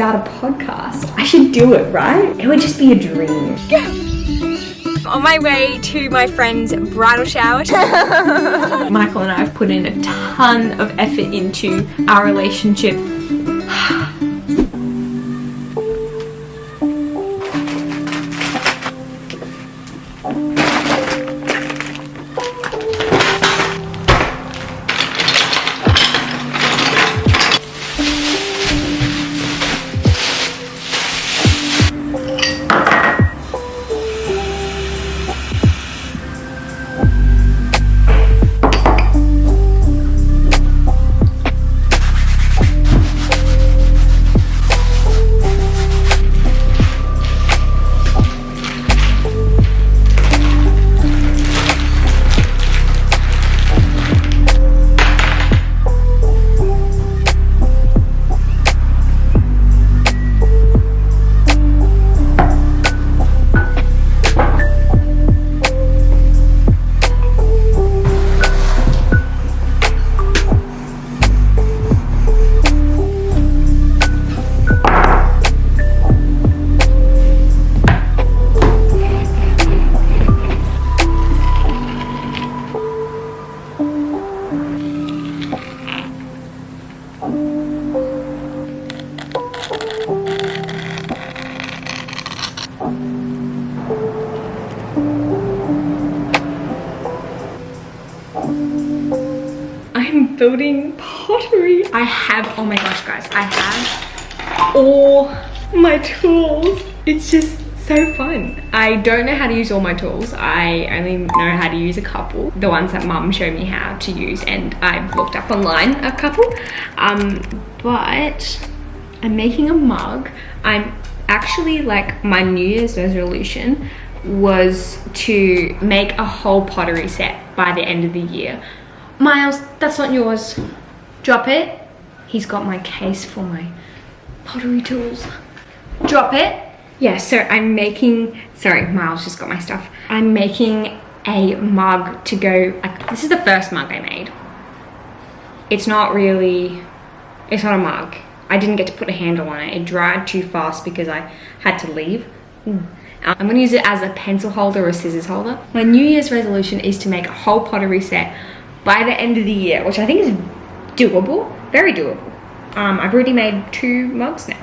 start a podcast. I should do it, right? It would just be a dream. On my way to my friend's bridal shower. Michael and I have put in a ton of effort into our relationship. I'm building pottery. I have, oh my gosh guys, I have all my tools. It's just so fun. I don't know how to use all my tools. I only know how to use a couple. The ones that mum showed me how to use, and I've looked up online a couple. But I'm making a mug. I'm actually, like, my New Year's resolution was to make a whole pottery set by the end of the year. Miles, that's not yours. Drop it. He's got my case for my pottery tools. Drop it. Yeah, so I'm making, sorry, Miles just got my stuff. I'm making a mug to go, like, this is the first mug I made. It's not really, it's not a mug. I didn't get to put a handle on it. It dried too fast because I had to leave. I'm gonna use it as a pencil holder or a scissors holder. My New Year's resolution is to make a whole pottery set by the end of the year, which I think is doable, very doable. I've already made 2 mugs now.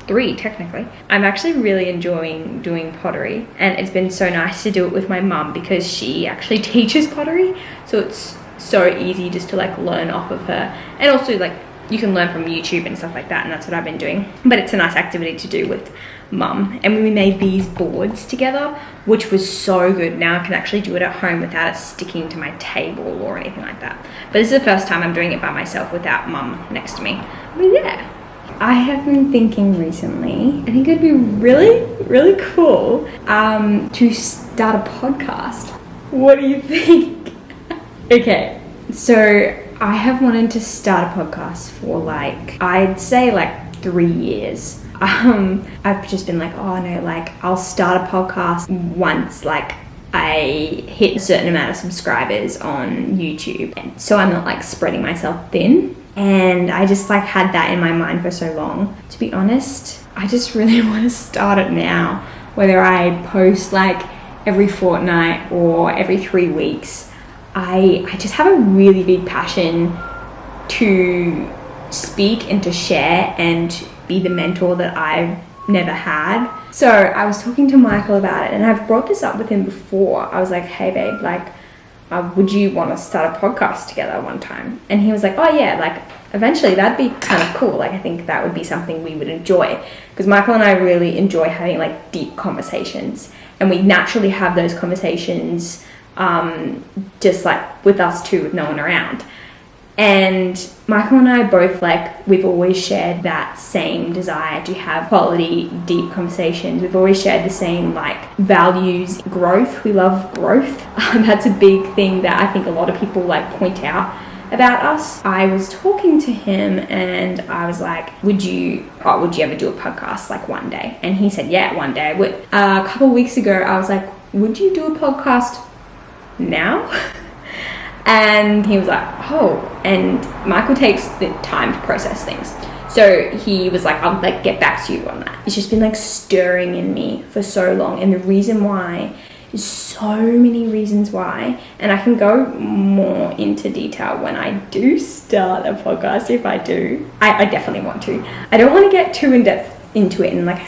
3 technically. I'm actually really enjoying doing pottery, and it's been so nice to do it with my mum because she actually teaches pottery, so it's so easy just to, like, learn off of her, and also, like, you can learn from YouTube and stuff like that, and that's what I've been doing. But it's a nice activity to do with mum. And we made these boards together, which was so good. Now I can actually do it at home without it sticking to my table or anything like that. But this is the first time I'm doing it by myself without mum next to me. But yeah, I have been thinking recently, I think it'd be really, really cool to start a podcast. What do you think? Okay, so I have wanted to start a podcast for, like, I'd say like 3 years. I've just been like, oh no, like, I'll start a podcast once, like, I hit a certain amount of subscribers on YouTube, and so I'm not, like, spreading myself thin. And I just, like, had that in my mind for so long. To be honest, I just really want to start it now. Whether I post, like, every fortnight or every 3 weeks, I just have a really big passion to speak and to share and be the mentor that I've never had. So I was talking to Michael about it, and I've brought this up with him before. I was like, hey babe, like, would you want to start a podcast together one time? And he was like, oh yeah, like, eventually that'd be kind of cool. Like, I think that would be something we would enjoy, because Michael and I really enjoy having, like, deep conversations, and we naturally have those conversations just, like, with us two, with no one around. And Michael and I both, like, we've always shared that same desire to have quality, deep conversations. We've always shared the same, like, values, growth. We love growth. That's a big thing that I think a lot of people, like, point out about us. I was talking to him and I was like, would you ever do a podcast, like, one day? And he said, yeah, one day I would. A couple of weeks ago, I was like, would you do a podcast now? And he was like, oh, and Michael takes the time to process things. So he was like, I'll like get back to you on that. It's just been like stirring in me for so long. And the reason why is so many reasons why. And I can go more into detail when I do start a podcast, if I do. I definitely want to. I don't want to get too in depth into it and like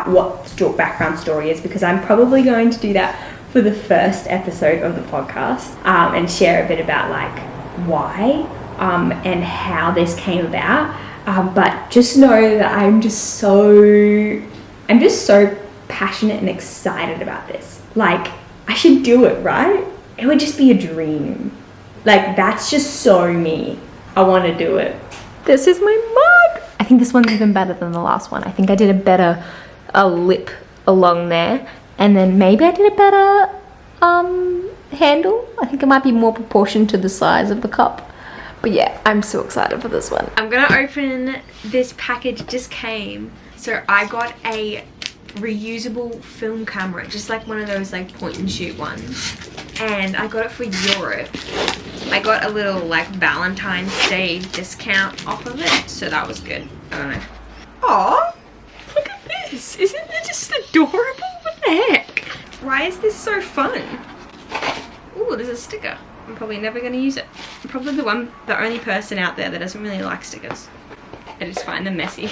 what background story is, because I'm probably going to do that for the first episode of the podcast, and share a bit about like why and how this came about. But just know that I'm just so passionate and excited about this. Like, I should do it, right? It would just be a dream. Like, that's just so me. I want to do it. This is my mug. I think this one's even better than the last one. I think I did a lip along there, and then maybe I did a better handle. I think it might be more proportioned to the size of the cup. But yeah, I'm so excited for this one. I'm gonna open this package. It just came. So I got a reusable film camera, just like one of those like point and shoot ones. And I got it for Europe. I got a little like Valentine's Day discount off of it. So that was good. I don't know. Aw, look at this. Isn't it just adorable? What the heck? Why is this so fun? Ooh, there's a sticker. I'm probably never going to use it. I'm probably the only person out there that doesn't really like stickers. I just find them messy.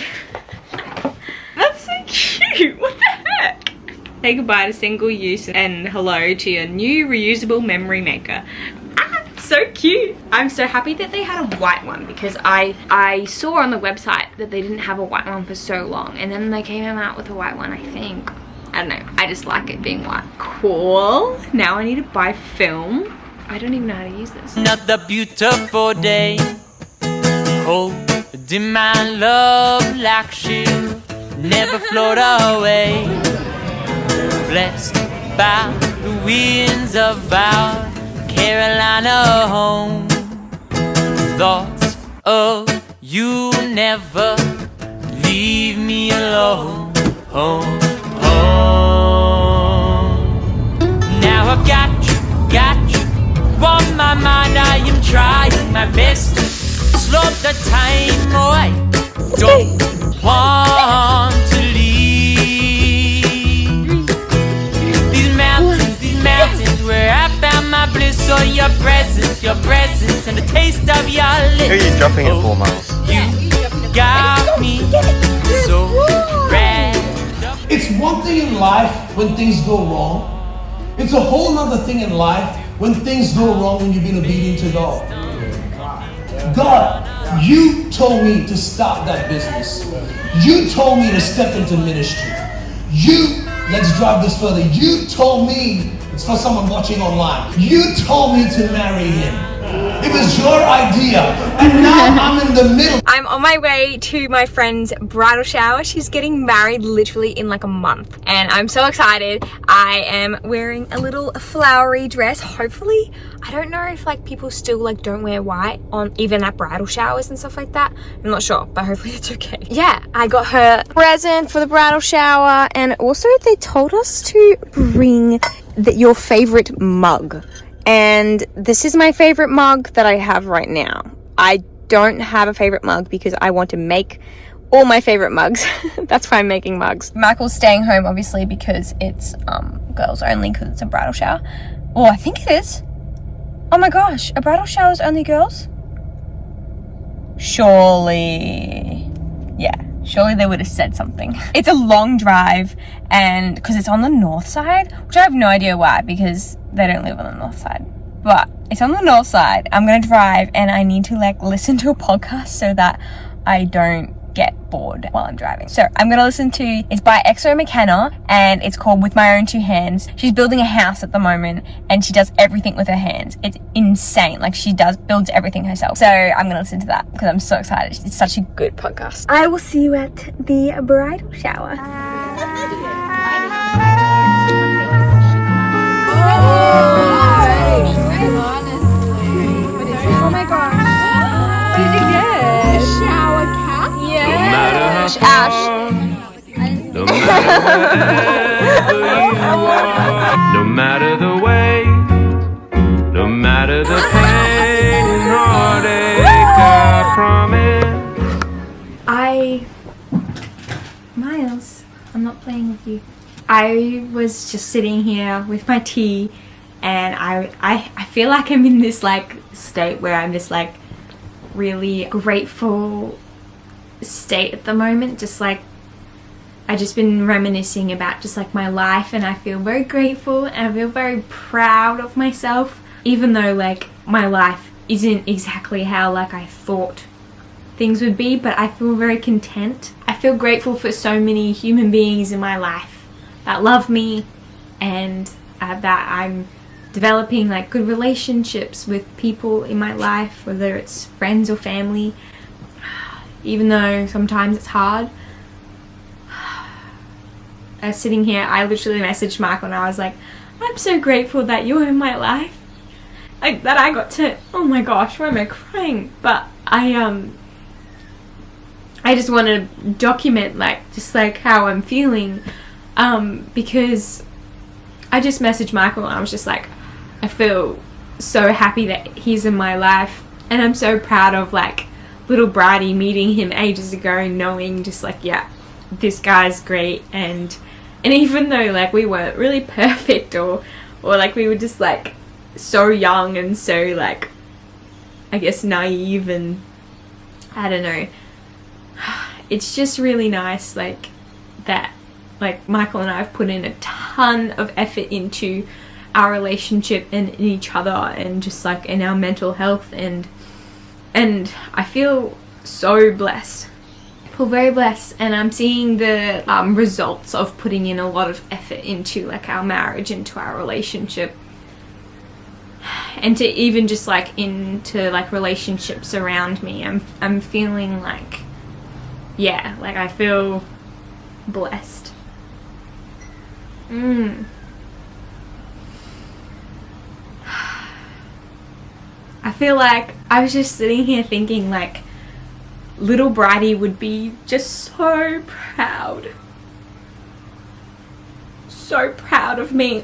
That's so cute. What the heck? Say goodbye to single use and hello to your new reusable memory maker. Ah, so cute. I'm so happy that they had a white one, because I saw on the website that they didn't have a white one for so long, and then they came out with a white one, I think. I don't know. I just like it being white. Cool. Now I need to buy film. I don't even know how to use this. Another beautiful day. Holding my love like she'll never float away. Blessed by the winds of our Carolina home. Thoughts of you never leave me alone. Home, home. Now I've got you. On my mind, I am trying my best to slow the time away. Don't want to leave these mountains where I found my bliss. So your presence, and the taste of your lips. Who are you dropping it for, Miles? You got me so wrapped up. It's one thing in life when things go wrong. It's a whole other thing in life when things go wrong when you've been obedient to God. God, you told me to start that business. You told me to step into ministry. Let's drive this further. You told me, it's for someone watching online. You told me to marry him. It was your idea, and now I'm in the middle. I'm on my way to my friend's bridal shower. She's getting married literally in like a month, and I'm so excited. I am wearing a little flowery dress. Hopefully, I don't know if like people still like don't wear white on even at bridal showers and stuff like that. I'm not sure, but hopefully it's okay. Yeah, I got her present for the bridal shower, and also they told us to bring your favorite mug. And this is my favorite mug that I have right now. I don't have a favorite mug because I want to make all my favorite mugs. That's why I'm making mugs. Michael's staying home obviously because it's girls only, because it's a bridal shower. Oh, I think it is. Oh my gosh, a bridal shower is only girls? Surely. Yeah, surely they would have said something. It's a long drive, and because it's on the north side, which I have no idea why, because they don't live on the north side, but it's on the north side. I'm gonna drive, and I need to like listen to a podcast so that I don't get bored while I'm driving. So I'm gonna listen to, it's by Exo McKenna, and it's called With My Own Two Hands. She's building a house at the moment, and she does everything with her hands. It's insane. Like, she builds everything herself. So I'm gonna listen to that because I'm so excited. It's such a good podcast. I will see you at the bridal shower. Oh my gosh. What did you get? A shower cap? Yeah. Ash. No matter the way, no matter the pain, heartache, I promise. I else. I'm not playing with you. I was just sitting here with my tea, and I feel like I'm in this like state where I'm just like really grateful state at the moment. Just like I just been reminiscing about just like my life, and I feel very grateful and I feel very proud of myself, even though like my life isn't exactly how like I thought things would be, but I feel very content. I feel grateful for so many human beings in my life that love me, and that I'm developing like good relationships with people in my life, whether it's friends or family, even though sometimes it's hard. I was sitting here, I literally messaged Michael and I was like, I'm so grateful that you're in my life, like that I got to, oh my gosh, why am I crying? But I just want to document like just like how I'm feeling, because I just messaged Michael and I was just like, I feel so happy that he's in my life, and I'm so proud of like little Bridie, meeting him ages ago, knowing just like, yeah, this guy's great. And even though like we weren't really perfect, or like we were just like so young and so like I guess naive, and I don't know, it's just really nice like that like Michael and I have put in a ton of effort into our relationship and in each other, and just like in our mental health, and I feel so blessed. I feel very blessed, and I'm seeing the results of putting in a lot of effort into like our marriage, into our relationship, and to even just like into like relationships around me. I'm feeling like, yeah, like I feel blessed. I feel like I was just sitting here thinking like little Bridie would be just so proud of me.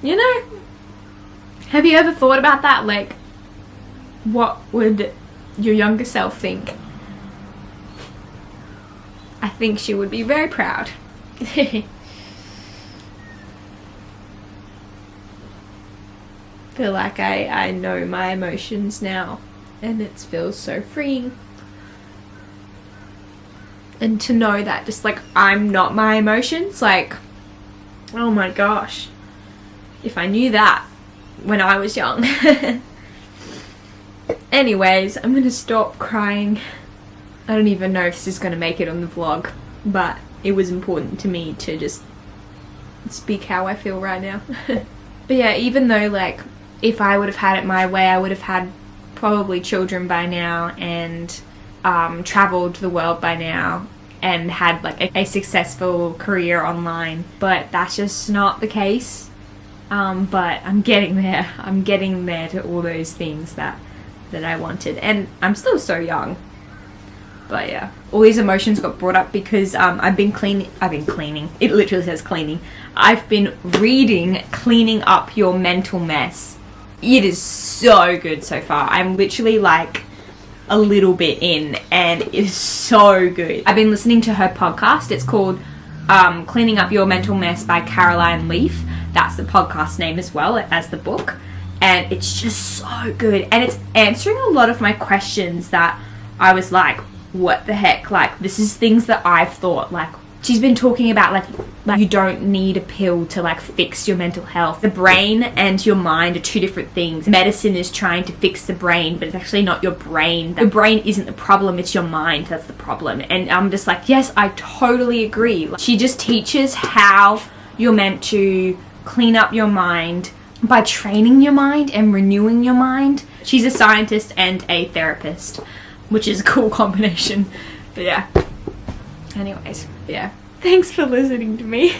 You know, have you ever thought about that? Like, what would your younger self think? I think she would be very proud. Feel like I know my emotions now, and it feels so freeing. And to know that just like I'm not my emotions, like, oh my gosh, if I knew that when I was young. Anyways, I'm gonna stop crying. I don't even know if this is gonna make it on the vlog, but it was important to me to just speak how I feel right now. But yeah, even though like if I would have had it my way, I would have had probably children by now, and traveled the world by now, and had like a successful career online. But that's just not the case. But I'm getting there. I'm getting there to all those things that I wanted, and I'm still so young. But yeah, all these emotions got brought up because I've been cleaning. It literally says cleaning. I've been reading Cleaning Up Your Mental Mess. It is so good so far. I'm literally like a little bit in, and it is so good. I've been listening to her podcast. It's called Cleaning Up Your Mental Mess by Caroline Leaf. That's the podcast name as well as the book. And it's just so good. And it's answering a lot of my questions that I was like, what the heck? Like, this is things that I've thought. Like, she's been talking about like you don't need a pill to like fix your mental health. The brain and your mind are two different things. Medicine is trying to fix the brain, but it's actually not your brain. Your brain isn't the problem, it's your mind that's the problem. And I'm just like, yes, I totally agree. Like, she just teaches how you're meant to clean up your mind by training your mind and renewing your mind. She's a scientist and a therapist, which is a cool combination. But yeah, anyways, yeah, thanks for listening to me.